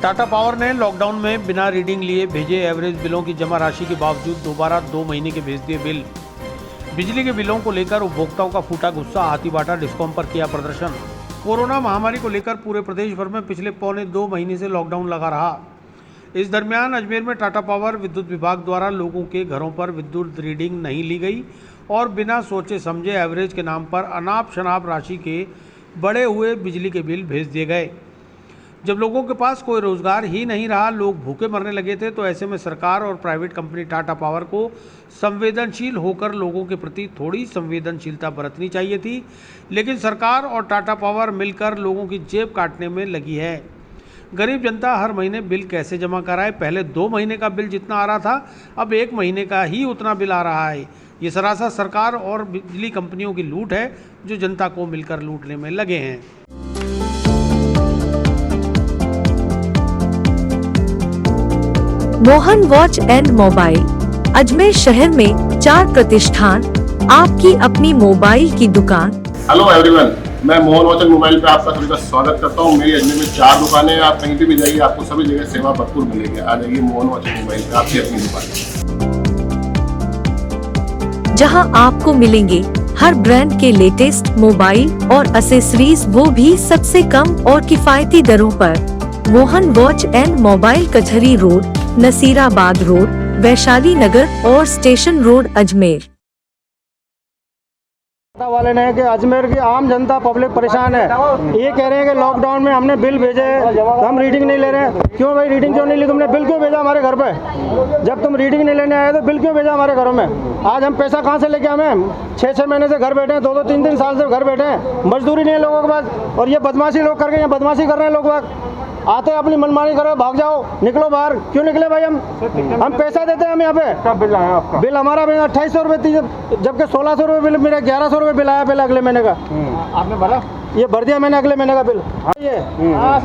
Tata power ने lockdown में बिना रीडिंग लिए भेजे एवरेज बिलों की जमा राशि के बावजूद दोबारा 2 महीने के भेज दिए बिल। बिजली के बिलों को लेकर उपभोक्ताओं का फूटा गुस्सा, हाथीबाटा डिस्कॉम पर किया प्रदर्शन। कोरोना महामारी को लेकर पूरे प्रदेश भर में पिछले पौने 2 महीने से लॉकडाउन लगा रहा। इस दरमियान अजमेर में टाटा पावर विद्युत विभाग द्वारा लोगों के घरों पर विद्युत रीडिंग नहीं ली गई और बिना सोचे समझे एवरेज के नाम पर अनाप शनाप राशि के बढ़े हुए बिजली के बिल भेज दिए गए। जब लोगों के पास कोई रोजगार ही नहीं रहा, लोग भूखे मरने लगे थे, तो ऐसे में सरकार और प्राइवेट कंपनी टाटा पावर को संवेदनशील होकर लोगों के प्रति थोड़ी संवेदनशीलता बरतनी चाहिए थी। लेकिन सरकार और टाटा पावर मिलकर लोगों की जेब काटने में लगी है। गरीब जनता हर महीने बिल कैसे जमा कराए? पहले 2 महीने का बिल जितना आ रहा था, अब 1 महीने का ही उतना बिल आ रहा है। ये सरासर सरकार और बिजली कंपनियों की लूट है, जो जनता को मिलकर लूटने में लगे हैं। Mohan watch and mobile, Ajmer शहर में 4 प्रतिष्ठान, आपकी अपनी मोबाइल की दुकान। हेलो एवरीवन, मैं मोहन वॉच एंड मोबाइल पे आपका सभी का स्वागत करता हूँ। मेरी अजमेर में 4 दुकानें हैं। आप कहीं पे भी जाइए, आपको सभी जगह सेवा भरपूर मिलेगी। आ जाइए मोहन वॉच एंड मोबाइल पे, आपकी अपनी दुकान, जहां आपको मिलेंगे हर ब्रांड के लेटेस्ट मोबाइल और एक्सेसरीज, वो भी सबसे कम और किफायती दरों पर। मोहन वॉच एंड मोबाइल, कचहरी रोड, नसीराबाद रोड, वैशाली नगर और स्टेशन रोड, अजमेर। वाले ने कि अजमेर की आम जनता पब्लिक परेशान है। ये कह रहे हैं कि लॉकडाउन में हमने बिल भेजे, हम रीडिंग नहीं ले रहे हैं। क्यों भाई रीडिंग क्यों नहीं ली? तुमने बिल क्यों भेजा हमारे घर पे? जब तुम रीडिंग नहीं लेने आए तो बिल क्यों भेजा हमारे घरों में? आज हम पैसा कहाँ से लेके हमें 6-6 महीने से घर बैठे हैं, 2-2, 3-3 साल से घर बैठे हैं, मजदूरी नहीं है लोगों के पास। और ये बदमाशी लोग करके यहाँ बदमाशी कर रहे हैं। लोग आते हैं अपनी मनमानी करो, भाग जाओ, निकलो बाहर। क्यों निकले भाई? हम पैसा देते हैं। हम यहाँ पे क्या बिल आया आपका? बिल हमारा 2800 रुपये, जबकि 1600 रुपये बिल, मेरा 1100 रुपये बिल आया पहले अगले महीने का। आपने भरा? ये भर दिया मैंने अगले महीने का बिल। ये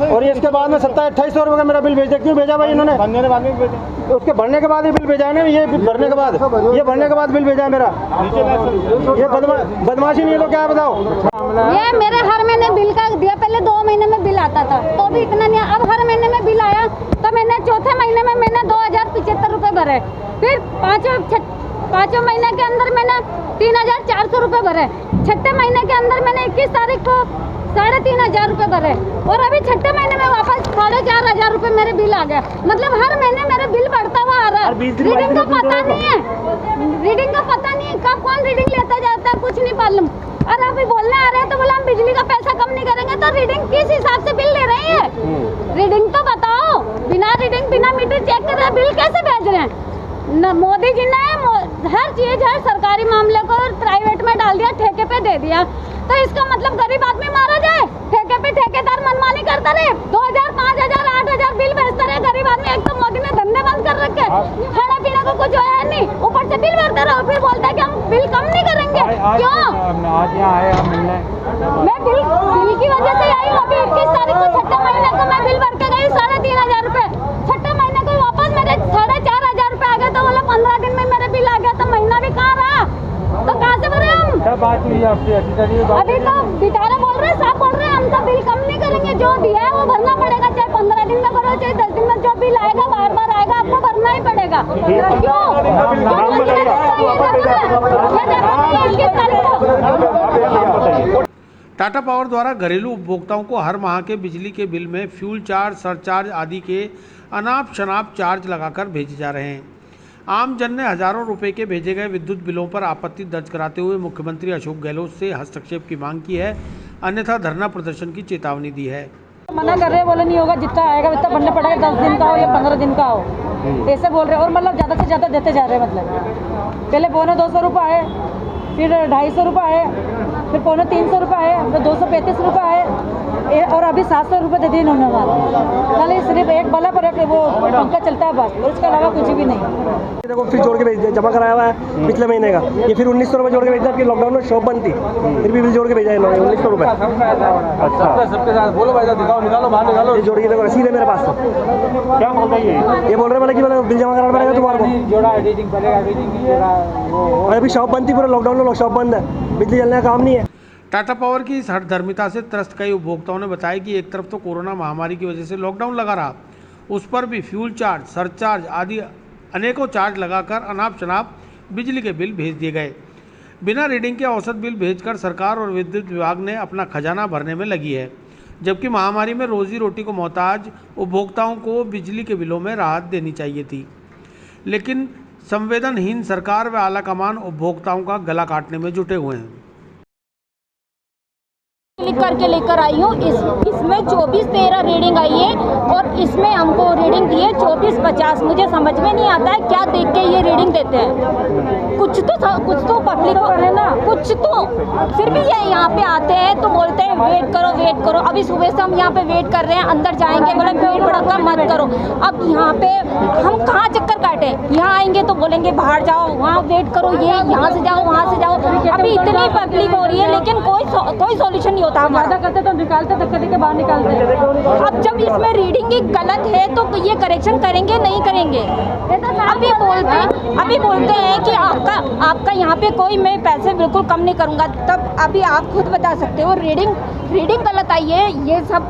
और ये इसके बाद में 2700-2800 रुपये का मेरा बिल भेज दिया। क्यों भेजा भाई इन्होंने? उसके भरने के बाद ही बिल भेजा है ना। ये भरने के बाद, ये भरने के बाद बिल भेजा है मेरा। ये बदमाशी नहीं है तो क्या बताओ? ये मेरे हर महीने बिल का दिया। पहले 2 महीने में बिल आता था तो भी इतना नहीं, अब हर महीने में बिल आया तो मैंने 4थे महीने में मैंने 2075 रुपये भरे। फिर 5वें महीने के अंदर मैंने 3400 रुपये भरे। 6ठे महीने के अंदर मैंने 21 तारीख को 3500 रुपये भरे। और अभी 6ठे महीने में वापस 4500 रुपये मेरे बिल आ गया। मतलब हर महीने मेरे बिल बढ़ता हुआ आ रहा है। रीडिंग का पता नहीं है, रीडिंग का पता नहीं है, कब कौन रीडिंग लेता जाता है कुछ नहीं मालूम। और अभी बोलने आ रहे हैं तो बोला हम बिजली का पैसा कम नहीं करेंगे। तो रीडिंग किस हिसाब से बिल ले रहे हैं? रीडिंग तो बताओ। बिना रीडिंग, बिना मीटर चेक करे बिल कैसे भेज रहे हैं? न मोदी जी ने हर चीज, हर सरकारी मामले को प्राइवेट में डाल दिया, ठेके पे दे दिया। तो इसका मतलब गरीब आदमी मारा जाए? ठेके पे ठेकेदार मनमानी करता रहे, 2000, 5000, 8000 बिल भेजता रहे गरीब आदमी। एक तो मोदी ने धंधे बंद कर रखे, खाना पीने को कुछ है नहीं, ऊपर से बिल भरते रहो। फिर बोलता है कि हम बिल कम नहीं करेंगे। क्यों? आज यहाँ आए हम मिलने। मैं बिल की वजह से आई हूँ। अभी 21 तारीख को 6ठे महीने को मैं बिल भर के गई 3500 रुपए। 6ठे महीने को वापस मेरे 4500 रुपए आ गए। तो बोला 15 दिन में मेरे बिल आ गया। तो महीना भी कहाँ रहा? तो कहाँ से भरे हम? क्या बात हुई आपकी? अभी तो बेचारा बोल रहे हैं, साफ बोल रहे हैं, हम तो बिल कम नहीं करेंगे। जो दिया है वो भरना पड़ेगा, चाहे 15 दिन में भरो, चाहे 10 दिन में। जो बिल आएगा बार बार आएगा, आपको भरना ही पड़ेगा। क्यों? टाटा पावर द्वारा घरेलू उपभोक्ताओं को हर माह के बिजली के बिल में फ्यूल चार्ज, सरचार्ज आदि के अनाप शनाप चार्ज लगाकर भेजे जा रहे हैं। आम जन ने हजारों रुपए के भेजे गए विद्युत बिलों पर आपत्ति दर्ज कराते हुए मुख्यमंत्री अशोक गहलोत से हस्तक्षेप की मांग की है, अन्यथा धरना प्रदर्शन की चेतावनी दी है। मना कर रहे हैं, बोले नहीं होगा, जितना आएगा उतना भरना पड़ेगा, 10 दिन का हो या 15 दिन का हो, ऐसे बोल रहे हैं। और मतलब ज़्यादा से ज़्यादा देते जा रहे हैं। मतलब पहले 250 रुपये आए, फिर 250 रुपये आए, फिर 350 रुपये आए, फिर 235 रुपये आए, और अभी 700 रुपये दे दिए इन्होंने हमारा। खाली सिर्फ एक बल्ब पर एक वो पंखा चलता है बस, और उसके अलावा कुछ भी नहीं। देखो फिर जोड़ के भेज दिया, जमा कराया हुआ है पिछले महीने का। ये फिर 1900 रुपये जोड़ के भेज दिया। फिर लॉकडाउन में शॉप बंद थी, फिर भी बिल जोड़ के भेजा इन्होंने 1900 रुपये। अच्छा, सबके साथ बोलो भाई, दिखाओ, निकालो, बाहर निकालो। ये जोड़ के देखो, रसीद है मेरे पास। क्या बोल रही है? ये बोल रहे कि बिल जमा कराना पड़ेगा तुम्हारे को। जोड़ा एडिटिंग पड़ेगा, एडिटिंग नहीं जोड़ा। अभी शॉप बंद थी, पूरे लॉकडाउन में शॉप बंद है, बिजली चलने का काम नहीं है। टाटा पावर की इस हठधर्मिता से त्रस्त कई उपभोक्ताओं ने बताया कि एक तरफ तो कोरोना महामारी की वजह से लॉकडाउन लगा रहा उस पर भी फ्यूल चार्ज, सरचार्ज आदि अनेकों चार्ज लगाकर अनाप शनाप बिजली के बिल भेज दिए गए। बिना रीडिंग के औसत बिल भेजकर सरकार और विद्युत विभाग ने अपना खजाना भरने में लगी है, जबकि महामारी में रोजी रोटी को मोहताज उपभोक्ताओं को बिजली के बिलों में राहत देनी चाहिए थी। लेकिन संवेदनहीन सरकार व आलाकमान उपभोक्ताओं का गला काटने में जुटे हुए हैं। लिख करके लेकर आई हूँ। इसमें 24-13 रीडिंग आई है और इसमें हमको रीडिंग दी है 24-50। मुझे समझ में नहीं आता है क्या देख के ये रीडिंग देते हैं। कुछ तो पब्लिक है ना, कुछ तो फिर भी ये यहाँ पे आते हैं तो बोलते हैं वेट करो। अभी सुबह से हम यहाँ पे वेट कर रहे हैं, अंदर जाएंगे बोले भीड़ भड़का मत करो। अब यहाँ पे हम कहाँ चक्कर काटे, यहाँ आएंगे तो बोलेंगे बाहर जाओ, वहाँ वेट करो, ये यहाँ से जाओ वहाँ से जाओ। अभी इतनी पब्लिक हो रही है लेकिन कोई सॉल्यूशन नहीं होता। वादा करते तो निकालते, धक्के देके बाहर निकालते हैं। अब जब इसमें रीडिंग ही गलत है तो ये करेक्शन करेंगे नहीं करेंगे। अभी बोलते हैं कि आपका यहाँ पे कोई मैं पैसे बिल्कुल कम नहीं करूँगा। तब अभी आप खुद बता सकते हो रीडिंग गलत आई है। ये सब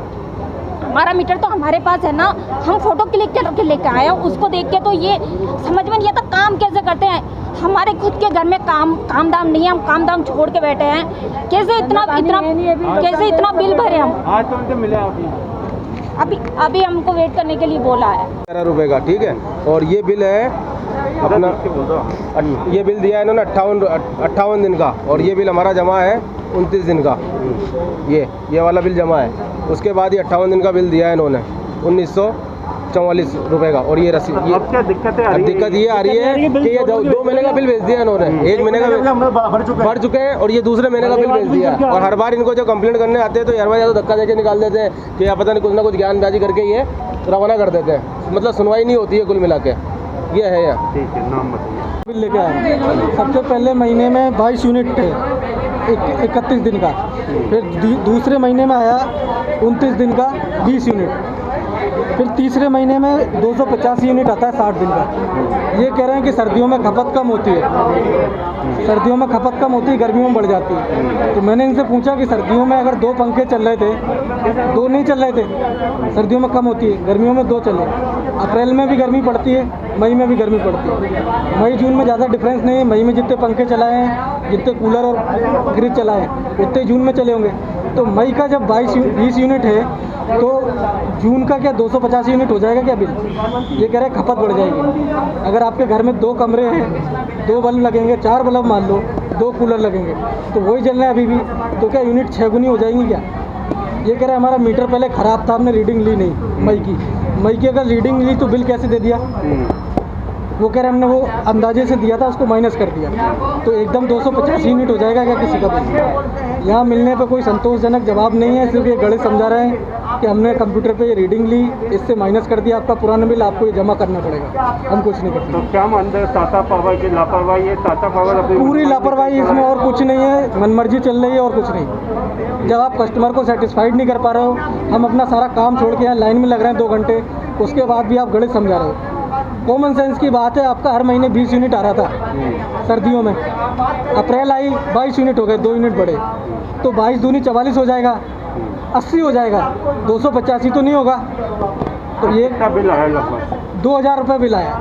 हमारा मीटर तो हमारे पास है ना, हम फोटो क्लिक करके लेके आए हैं। उसको देख के तो ये समझ में नहीं आता काम कैसे करते हैं। हमारे खुद के घर में काम दाम नहीं है, हम काम दाम छोड़ के बैठे हैं। कैसे इतना बिल भरे हम। आज तो उनसे मिले अभी हमको वेट करने के लिए बोला है। 11 रुपये का, ठीक है। और ये बिल है अपना, ये बिल दिया है इन्होंने 58 दिन का, और ये बिल हमारा जमा है 29 दिन का। ये वाला बिल जमा है। उसके बाद ये 58 दिन का बिल दिया है इन्होंने 1944 रुपये का। और ये रसीद, अब क्या दिक्कत है? दिक्कत ये आ रही है कि ये 2 महीने का बिल भेज दिया इन्होंने। 1 महीने का भर चुके हैं और ये दूसरे महीने का बिल भेज दिया। और हर बार इनको जो कंप्लेंट करने आते हैं तो हर बार या तो धक्का देके निकाल देते हैं कि या पता नहीं कुछ ना कुछ ज्ञानबाजी करके ये रवाना कर देते हैं। मतलब सुनवाई नहीं होती है कुल मिला के। ये है यहाँ। ठीक है, नाम बताइए। बिल लेके आए। सबसे पहले महीने में 22 यूनिट थे 31 दिन का। फिर दूसरे महीने में आया 29 दिन का 20 यूनिट। फिर तीसरे महीने में 250 यूनिट आता है 60 दिन का। ये कह रहे हैं कि सर्दियों में खपत कम होती है, गर्मियों में बढ़ जाती है। तो मैंने इनसे पूछा कि सर्दियों में अगर 2 पंखे चल रहे थे, 2 नहीं चल रहे थे, सर्दियों में कम होती है, गर्मियों में 2 चले। अप्रैल में भी गर्मी पड़ती है, मई में भी गर्मी पड़ती है। मई जून में ज़्यादा डिफरेंस नहीं है। मई में जितने पंखे चलाए हैं, जितने कूलर और फ्रिज चलाए हैं, उतने जून में चले होंगे। तो मई का जब 20 यूनिट है तो जून का क्या 250 यूनिट हो जाएगा क्या बिल? ये कह रहे खपत बढ़ जाएगी। अगर आपके घर में 2 कमरे हैं, 2 बल्ब लगेंगे, 4 बल्ब मान लो, 2 कूलर लगेंगे, तो वही जल रहे हैं अभी भी, तो क्या यूनिट 6 गुनी हो जाएंगी क्या? ये कह रहे हमारा मीटर पहले ख़राब था, हमने रीडिंग ली नहीं मई की अगर रीडिंग ली तो बिल कैसे दे दिया? वो कह रहे हमने वो अंदाजे से दिया था, उसको माइनस कर दिया। तो एकदम 250 यूनिट हो जाएगा क्या किसी का बिल? यहाँ मिलने पे कोई संतोषजनक जवाब नहीं है। सिर्फ ये गणित समझा रहे हैं कि हमने कंप्यूटर पे ये रीडिंग ली, इससे माइनस कर दिया आपका पुराना बिल, आपको ये जमा करना पड़ेगा। हम कुछ नहीं करते। तो क्या मानते हैं टाटा पावर की लापरवाही है? टाटा पावर पूरी लापरवाही इसमें, और कुछ नहीं है। मनमर्जी चल रही है और कुछ नहीं। जब आप कस्टमर को सेटिस्फाइड नहीं कर पा रहे हो, हम अपना सारा काम छोड़ के यहाँ लाइन में लग रहे हैं 2 घंटे, उसके बाद भी आप गणित समझा रहे हो। कॉमन सेंस की बात है। आपका हर महीने 20 यूनिट आ रहा था सर्दियों में, अप्रैल आई 22 यूनिट हो गए, 2 यूनिट बढ़े, तो 22 दूनी 44 हो जाएगा, 80 हो जाएगा, 285 तो नहीं होगा। तो ये बिल आया लगभग 2000 रुपये बिल आया।